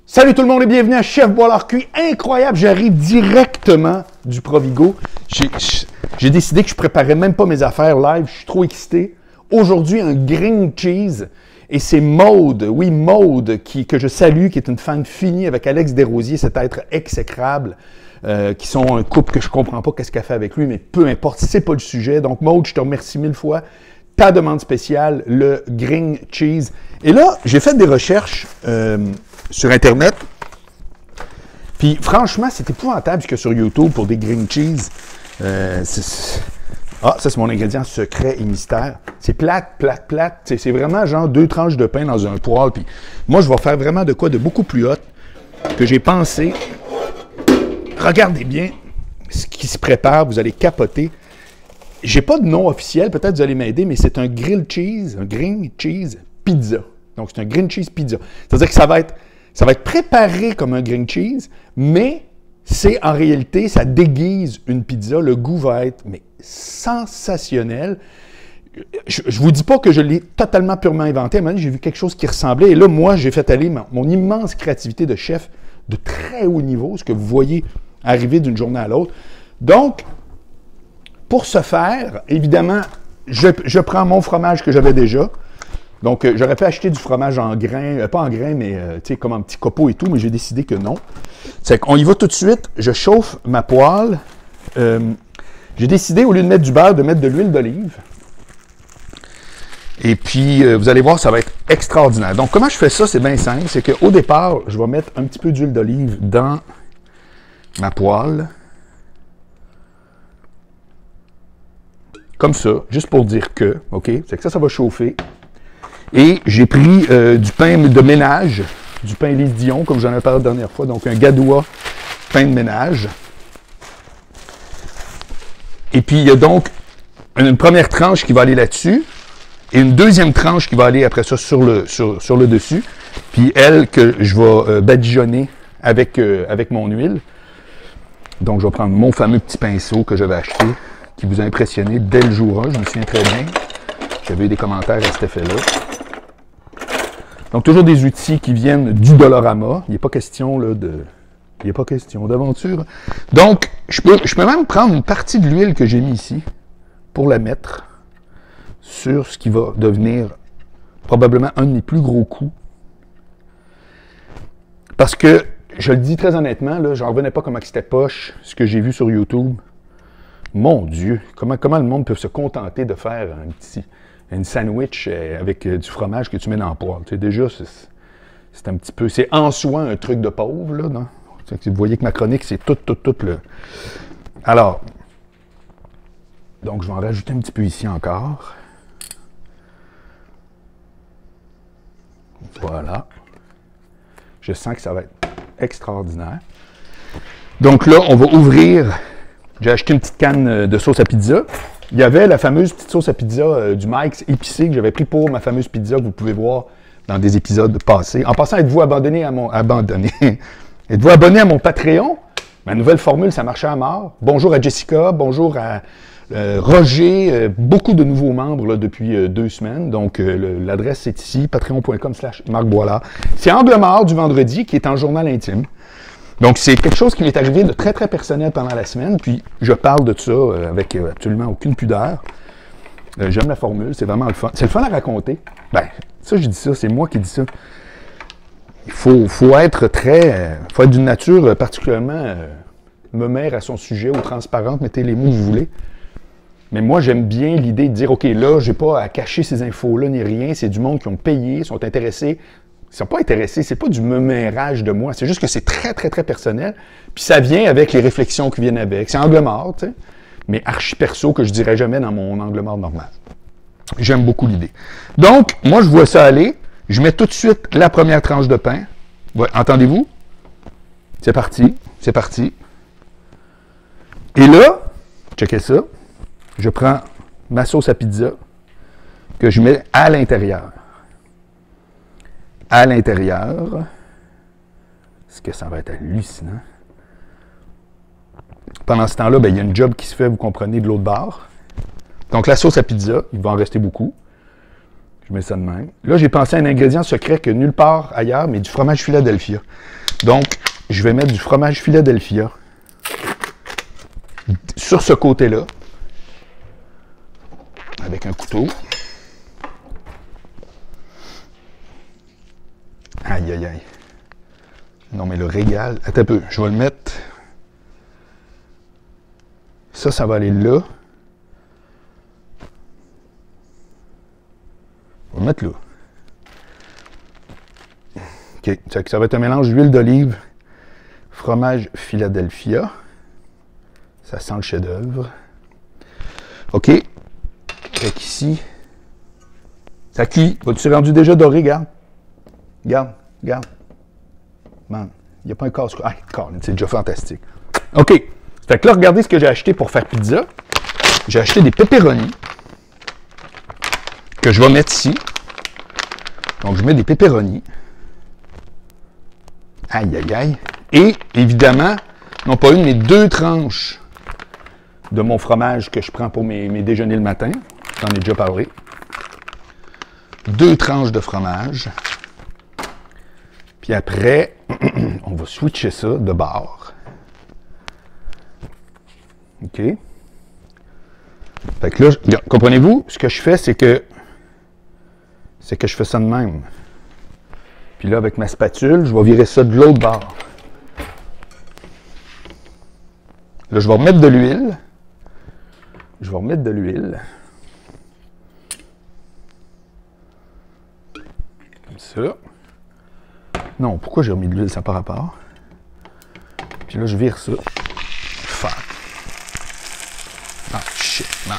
Salut tout le monde et bienvenue à Chef Boilard Cuit. Incroyable, j'arrive directement du Provigo. J'ai décidé que je préparais même pas mes affaires live, je suis trop excité. Aujourd'hui, un green cheese et c'est Maude, oui Maude, que je salue, qui est une fan finie avec Alex Desrosiers, cet être exécrable, qui sont un couple que je comprends pas qu'est-ce qu'elle fait avec lui, mais peu importe, c'est pas le sujet. Donc Maude, je te remercie 1000 fois. Ta demande spéciale, le green cheese. Et là, j'ai fait des recherches sur Internet. Puis franchement, c'est épouvantable ce qu'il y a sur YouTube pour des green cheese. Ça c'est mon ingrédient secret et mystère. C'est plate. C'est vraiment genre 2 tranches de pain dans un poêle. Puis moi, je vais faire vraiment de quoi de beaucoup plus hot que j'ai pensé. Regardez bien ce qui se prépare. Vous allez capoter. J'ai pas de nom officiel, peut-être vous allez m'aider, mais c'est un grilled cheese, un green cheese pizza. Donc, c'est un green cheese pizza. C'est-à-dire que ça va être préparé comme un green cheese, mais c'est en réalité, ça déguise une pizza. Le goût va être sensationnel. Je ne vous dis pas que je l'ai totalement purement inventé. À un moment donné, j'ai vu quelque chose qui ressemblait. Et là, moi, j'ai fait aller mon immense créativité de chef de très haut niveau, ce que vous voyez arriver d'une journée à l'autre. Donc, pour ce faire, évidemment, je prends mon fromage que j'avais déjà. Donc, j'aurais pu acheter du fromage en grains, pas en grains, mais tu sais, comme en petits copeaux et tout, mais j'ai décidé que non. C'est qu'on y va tout de suite, je chauffe ma poêle. J'ai décidé, au lieu de mettre du beurre, de mettre de l'huile d'olive. Et puis, vous allez voir, ça va être extraordinaire. Donc, comment je fais ça? C'est bien simple. C'est qu'au départ, je vais mettre un petit peu d'huile d'olive dans ma poêle. Comme ça, juste pour dire que, OK? C'est que ça va chauffer. Et j'ai pris du pain de ménage, du pain Élise Dion, comme j'en ai parlé la dernière fois, donc un Gadoua pain de ménage. Et puis, il y a donc une première tranche qui va aller là-dessus, et une deuxième tranche qui va aller après ça sur le dessus, puis elle que je vais badigeonner avec mon huile. Donc, je vais prendre mon fameux petit pinceau que j'avais acheté, qui vous a impressionné dès le jour 1, je me souviens très bien. J'avais eu des commentaires à cet effet-là. Donc, toujours des outils qui viennent du Dollarama. Il n'est pas question là, d'aventure. Donc, je peux même prendre une partie de l'huile que j'ai mis ici pour la mettre sur ce qui va devenir probablement un de mes plus gros coups. Parce que, je le dis très honnêtement, je n'en revenais pas comment c'était poche, ce que j'ai vu sur YouTube. Mon Dieu, comment le monde peut se contenter de faire une sandwich avec du fromage que tu mets dans le poêle. Tu sais, déjà, c'est un petit peu... C'est en soi un truc de pauvre, là, non? Vous voyez que ma chronique, c'est tout le... Alors, donc je vais en rajouter un petit peu ici encore. Voilà. Je sens que ça va être extraordinaire. Donc là, on va ouvrir... J'ai acheté une petite canne de sauce à pizza. Il y avait la fameuse petite sauce à pizza du Mike's épicée que j'avais pris pour ma fameuse pizza que vous pouvez voir dans des épisodes passés. En passant, êtes-vous abonné à mon Patreon? Ma nouvelle formule, ça marchait à mort. Bonjour à Jessica, bonjour à Roger, beaucoup de nouveaux membres là, depuis 2 semaines. Donc, l'adresse est ici, patreon.com/Marc Boilard. C'est Angle mort du vendredi qui est en journal intime. Donc, c'est quelque chose qui m'est arrivé de très, très personnel pendant la semaine, puis je parle de ça avec absolument aucune pudeur. J'aime la formule, c'est vraiment le fun. C'est le fun à raconter. Ben, ça, je dis ça, c'est moi qui dis ça. Il faut être faut être d'une nature particulièrement meumère à son sujet ou transparente, mettez les mots que vous voulez. Mais moi, j'aime bien l'idée de dire, OK, là, j'ai pas à cacher ces infos-là ni rien, c'est du monde qui ont payé, sont intéressés. Ils ne sont pas intéressés, c'est pas du mémérage de moi, c'est juste que c'est très, très, très personnel. Puis ça vient avec les réflexions qui viennent avec. C'est angle mort, tu sais, mais archi perso que je dirais jamais dans mon angle mort normal. J'aime beaucoup l'idée. Donc, moi, je vois ça aller. Je mets tout de suite la première tranche de pain. Ouais, entendez-vous? C'est parti, c'est parti. Et là, checkez ça, je prends ma sauce à pizza que je mets à l'intérieur. À l'intérieur, est-ce que ça va être hallucinant? Pendant ce temps-là, il y a une job qui se fait, vous comprenez, de l'autre bord. Donc, la sauce à pizza, il va en rester beaucoup. Je mets ça de même. Là, j'ai pensé à un ingrédient secret que nulle part ailleurs, mais du fromage Philadelphia. Donc, je vais mettre du fromage Philadelphia sur ce côté-là, avec un couteau. Aïe, aïe, aïe. Non, mais le régal... Attends un peu, je vais le mettre... Ça va aller là. On va le mettre là. OK, ça va être un mélange d'huile d'olive, fromage Philadelphia. Ça sent le chef-d'œuvre. OK. Fait qu'ici, ça cuit. Vas-tu rendu déjà doré, regarde? Regarde, regarde. Man, il n'y a pas un casse-croûte. Ah, c'est déjà fantastique. OK. Fait que là, regardez ce que j'ai acheté pour faire pizza. J'ai acheté des pepperonis que je vais mettre ici. Donc, je mets des pepperonis. Aïe, aïe, aïe. Et, évidemment, non pas une, mais 2 tranches de mon fromage que je prends pour mes déjeuners le matin. J'en ai déjà parlé. 2 tranches de fromage. Puis après, on va switcher ça de bord. OK? Fait que là, comprenez-vous, ce que je fais, c'est que je fais ça de même. Puis là, avec ma spatule, je vais virer ça de l'autre bord. Là, je vais remettre de l'huile. Je vais remettre de l'huile. Comme ça. Non, pourquoi j'ai remis de l'huile? Ça n'a pas rapport. Puis là, je vire ça. Fuck. Ah, shit, non.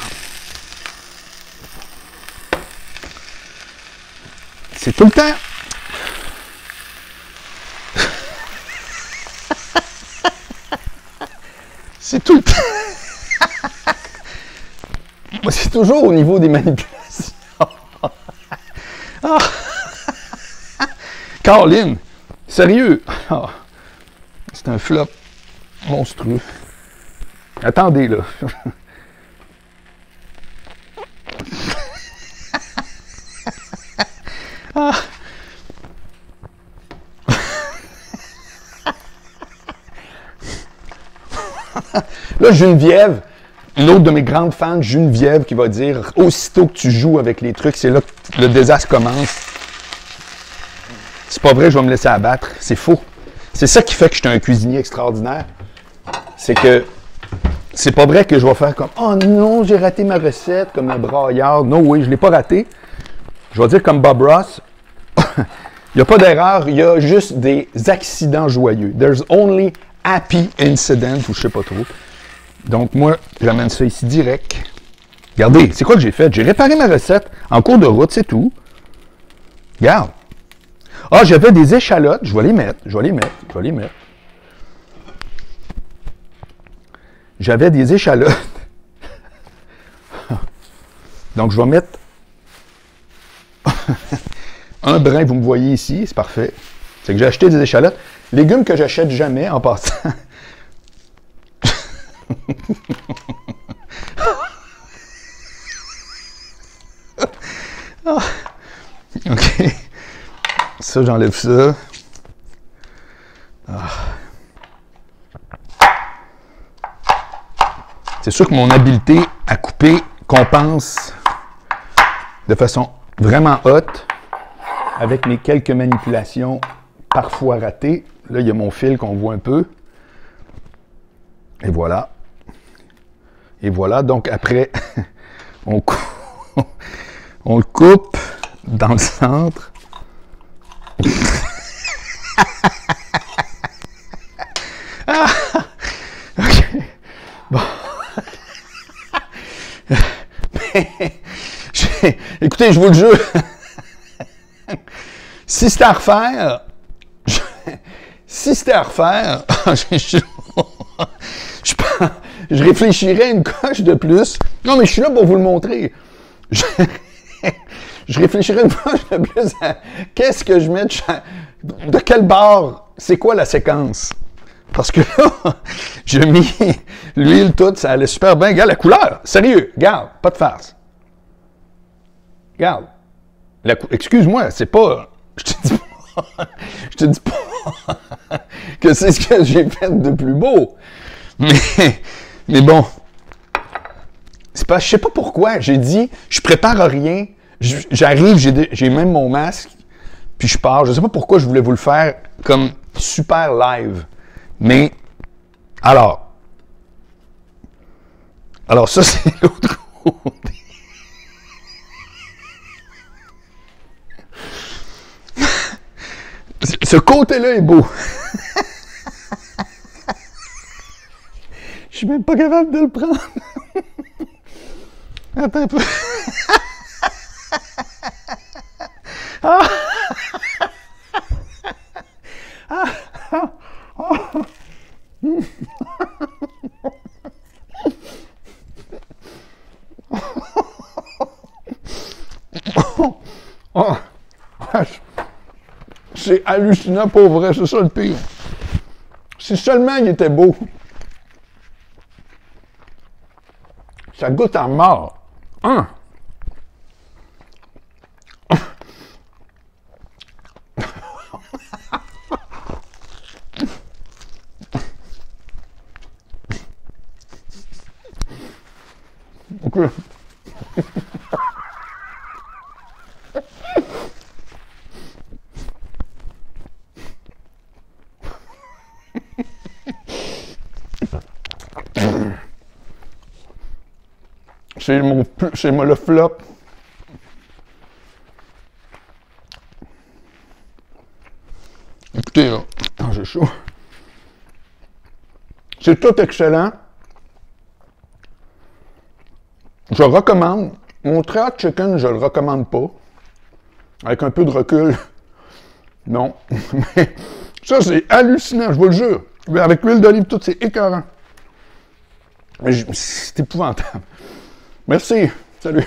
C'est tout le temps. C'est tout le temps. Moi, c'est toujours au niveau des manipulations. Ah. Caroline, sérieux. Ah. C'est un flop monstrueux. Attendez, là. Ah. Là, Geneviève, une autre de mes grandes fans, Geneviève, qui va dire, aussitôt que tu joues avec les trucs, c'est là que le désastre commence. C'est pas vrai, je vais me laisser abattre. C'est faux. C'est ça qui fait que je suis un cuisinier extraordinaire. C'est que c'est pas vrai que je vais faire comme « Oh non, j'ai raté ma recette », comme un braillard. Non, oui, je l'ai pas raté. Je vais dire comme Bob Ross, il n'y a pas d'erreur, il y a juste des accidents joyeux. There's only happy incident, ou je sais pas trop. Donc moi, j'amène ça ici direct. Regardez, c'est quoi que j'ai fait? J'ai réparé ma recette en cours de route, c'est tout. Regarde. Ah, j'avais des échalotes, je vais les mettre. J'avais des échalotes. Donc, je vais mettre un brin, vous me voyez ici, c'est parfait. C'est que j'ai acheté des échalotes. Légumes que j'achète jamais en passant. OK. Ça, j'enlève ça. Ah. C'est sûr que mon habileté à couper compense de façon vraiment haute avec mes quelques manipulations parfois ratées. Là, il y a mon fil qu'on voit un peu. Et voilà. Et voilà. Donc, après, on le coupe dans le centre. Ah! OK. Bon. Écoutez, je vous le jure. Si c'était à refaire, je réfléchirais une coche de plus. Non, mais je suis là pour vous le montrer. Je réfléchirais une coche de plus à qu'est-ce que je mets de quel bord, c'est quoi la séquence. Parce que là, j'ai mis l'huile toute, ça allait super bien. Regarde la couleur, sérieux, regarde, pas de farce. Regarde, Excuse-moi, c'est pas... Je te dis pas... Je te dis pas que c'est ce que j'ai fait de plus beau. Mais bon... C'est pas... Je sais pas pourquoi. J'ai dit, je prépare rien. J'arrive, j'ai même mon masque, puis je pars. Je sais pas pourquoi je voulais vous le faire comme super live. Mais... Alors ça, c'est l'autre côté. Ce côté-là est beau. Je suis même pas capable de le prendre. Attends un peu. Ah! Oh. C'est hallucinant pour vrai, c'est ça le pire. Si seulement il était beau. Ça goûte à mort. Hein? OK. C'est le flop. Écoutez, là, j'ai chaud. C'est tout excellent. Je le recommande. Mon Hot Chicken, je le recommande pas. Avec un peu de recul, non. Mais ça, c'est hallucinant, je vous le jure. Avec l'huile d'olive, tout, c'est écœurant. C'est épouvantable. Merci. Salut.